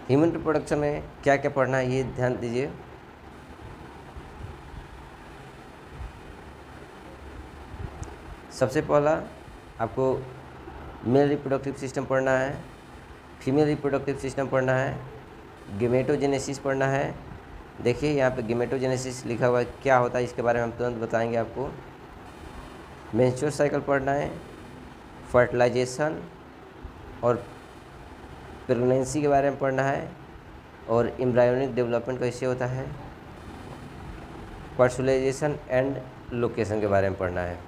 Human reproduction में क्या क्या पढ़ना है ये ध्यान दीजिए। सबसे पहला आपको मेल रिप्रोडक्टिव सिस्टम पढ़ना है, फीमेल रिप्रोडक्टिव सिस्टम पढ़ना है, गेमेटोजेनेसिस पढ़ना है। देखिए यहाँ पे गेमेटोजेनेसिस लिखा हुआ है, क्या होता है इसके बारे में हम तुरंत बताएंगे आपको। मेंस्ट्रुअल साइकिल पढ़ना है, फर्टिलाइजेशन और प्रेगनेंसी के बारे में पढ़ना है, और एम्ब्रायोनिक डेवलपमेंट कैसे होता है, पर्सुलाइजेशन एंड लोकेशन के बारे में पढ़ना है।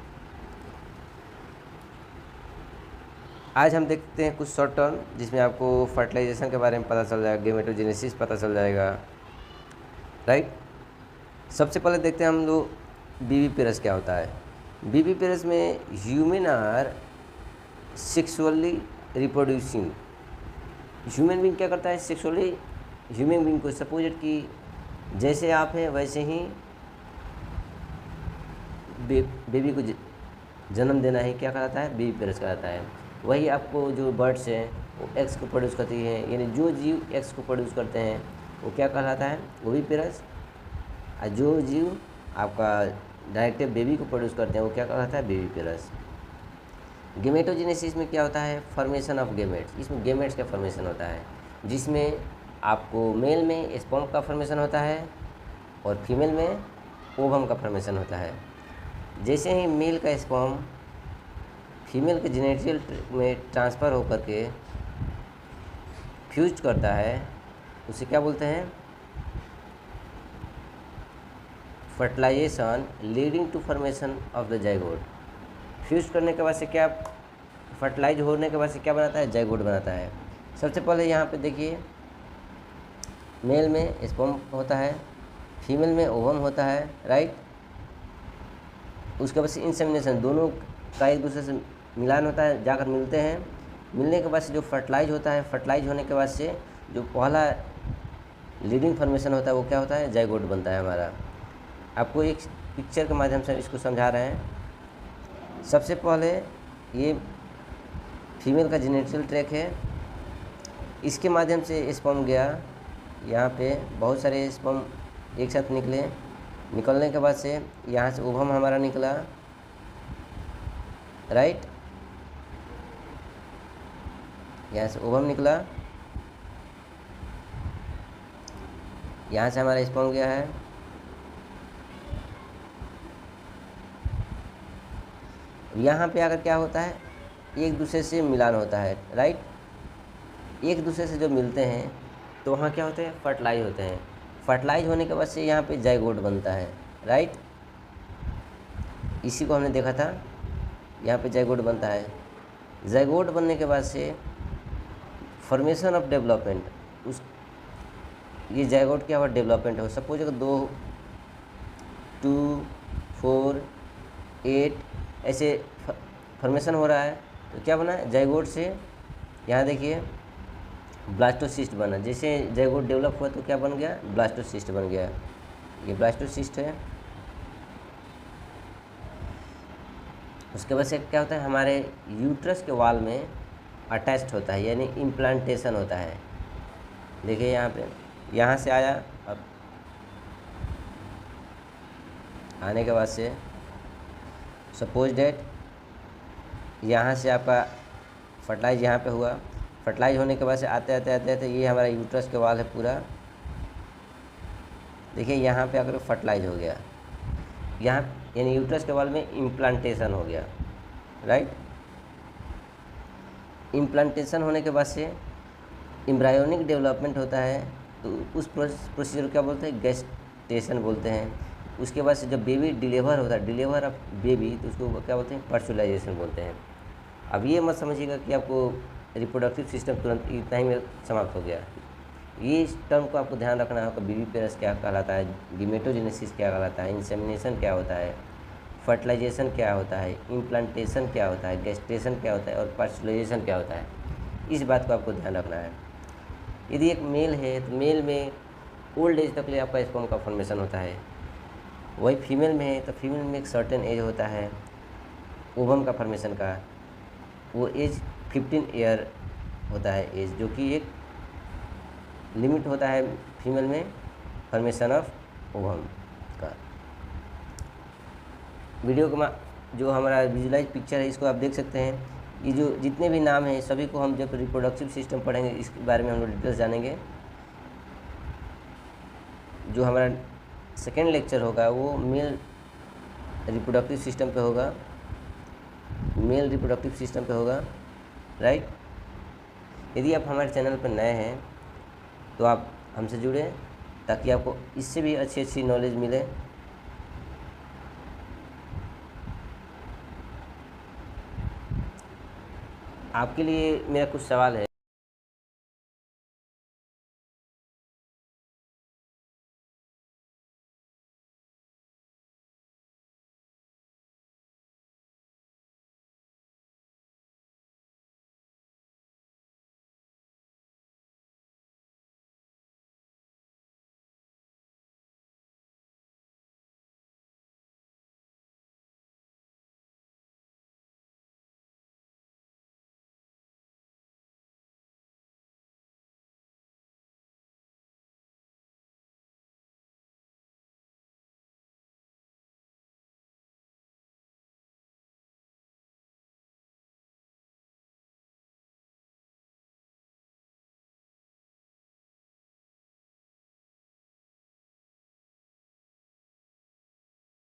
आज हम देखते हैं कुछ शॉर्ट टर्म जिसमें आपको फर्टिलाइजेशन के बारे में पता चल जाएगा, गेमेटोजेनेसिस पता चल जाएगा, राइट। सबसे पहले देखते हैं हम लोग बीवी पेरस क्या होता है। बीवी पेरस में human are sexually reproducing. Human being क्या करता है, सेक्सुअली ह्यूमन बीइंग को सपोज कि जैसे आप हैं वैसे ही बेबी को जन्म देना ही क्या कहलाता है, बेबी पेरस कहलाता है। वही आपको जो बर्ड्स हैं वो एग्स को प्रोड्यूस करती हैं, यानी जो जीव एग्स को प्रोड्यूस करते हैं वो क्या कहलाता है, ओवी पेरस। और जो जीव आपका डायरेक्ट बेबी को प्रोड्यूस करते हैं वो क्या कहलाता है, बेबी पेरस। गेमेटोजेनेसिस में क्या होता है, फॉर्मेशन ऑफ गेमेट्स। इसमें गेमेट्स का फॉर्मेशन होता है जिसमें आपको मेल में स्पर्म का फॉर्मेशन होता है और फीमेल में ओवम का फॉर्मेशन होता है। जैसे ही मेल का स्पर्म फीमेल के जेनेटियल में ट्रांसफ़र होकर के फ्यूज करता है, उसे क्या बोलते हैं, fertilisation leading to formation of the zygote. Fuse करने के बाद से क्या, फर्टिलाइज होने के बाद से क्या बनाता है, जाइगोट बनाता है। सबसे पहले यहाँ पे देखिए, मेल में स्पर्म होता है, फीमेल में ओवम होता है, राइट। उसके बाद से इंसेमिनेशन, दोनों का एक दूसरे से मिलान होता है, जाकर मिलते हैं। मिलने के बाद से जो फर्टिलाइज होता है, फर्टिलाइज होने के बाद से जो पहला लीडिंग फॉर्मेशन होता है वो क्या होता है, जाइगोट बनता है हमारा। आपको एक पिक्चर के माध्यम से इसको समझा रहे हैं। सबसे पहले ये फीमेल का जेनेटियल ट्रैक है, इसके माध्यम से स्पर्म गया, यहाँ पे बहुत सारे स्पर्म एक साथ निकले। निकलने के बाद से यहाँ से ओवम हमारा निकला, राइट। यहाँ से ओवम निकला, यहाँ से हमारा स्पर्म गया है, यहाँ पे आकर क्या होता है, एक दूसरे से मिलान होता है, राइट। एक दूसरे से जो मिलते हैं तो वहाँ क्या होते हैं, फर्टिलाइज होते हैं। फर्टिलाइज होने के बाद से यहाँ पे जाइगोट बनता है, राइट। इसी को हमने देखा था, यहाँ पे जाइगोट बनता है। जाइगोट बनने के बाद से फॉर्मेशन ऑफ डेवलपमेंट, उस ये जाइगोट क्या हुआ, डेवलपमेंट हो। सपोज अगर 2, 2, 4, 8 ऐसे फॉर्मेशन हो रहा है तो क्या बना, जाइगोट से यहाँ देखिए ब्लास्टोसिस्ट बना। जैसे जाइगोट डेवलप हुआ तो क्या बन गया, ब्लास्टोसिस्ट बन गया। ये ब्लास्टोसिस्ट है। उसके बाद से क्या होता है, हमारे यूट्रस के वॉल में अटैच्ड होता है, यानी इम्प्लांटेशन होता है। देखिए यहाँ पे, यहाँ से आया, अब आने के बाद से सपोज डेट यहाँ से आपका फर्टिलाइज यहाँ पे हुआ। फर्टिलाइज होने के बाद से आते आते आते आते ये हमारा यूट्रस के वॉल है पूरा। देखिए यहाँ पे अगर फर्टिलाइज हो गया, यहाँ यानी यूट्रस के वॉल में इम्प्लांटेशन हो गया, राइट। इम्प्लांटेशन होने के बाद से एम्ब्रायोनिक डेवलपमेंट होता है, तो उस प्रोसीजर क्या बोलते हैं, गेस्टेशन बोलते हैं। उसके बाद से जब बेबी डिलीवर होता है, डिलीवर ऑफ बेबी, तो उसको क्या बोलते हैं, पर्सुलाइजेशन बोलते हैं। अब ये मत समझिएगा कि आपको रिप्रोडक्टिव सिस्टम तुरंत इतना ही में समाप्त हो गया। ये इस टर्म को आपको ध्यान रखना होगा, बीवी पेरस क्या कहलाता है, गेमेटोजेनेसिस क्या कहलाता है, इंसेमिनेशन क्या होता है, फर्टिलाइजेशन क्या होता है, इम्प्लांटेशन क्या होता है, गेस्टेशन क्या होता है और पर्सुलाइजेशन क्या होता है। इस बात को आपको ध्यान रखना है। यदि एक मेल है तो मेल में ओल्ड एज तक ले आपका स्पर्म का फॉर्मेशन होता है। वही फीमेल में है तो फीमेल में एक सर्टेन एज होता है ओवम का फॉर्मेशन का, वो एज 15 ईयर होता है एज, जो कि एक लिमिट होता है फीमेल में फॉर्मेशन ऑफ ओवम का। वीडियो का जो हमारा विजुलाइज पिक्चर है इसको आप देख सकते हैं। ये जो जितने भी नाम हैं सभी को हम जब रिप्रोडक्टिव सिस्टम पढ़ेंगे इसके बारे में हम लोग डिटेल्स जानेंगे। जो हमारा सेकेंड लेक्चर होगा वो मेल रिप्रोडक्टिव सिस्टम पे होगा, मेल रिप्रोडक्टिव सिस्टम पे होगा, राइट। यदि आप हमारे चैनल पर नए हैं तो आप हमसे जुड़ें ताकि आपको इससे भी अच्छी अच्छी नॉलेज मिले। आपके लिए मेरा कुछ सवाल है।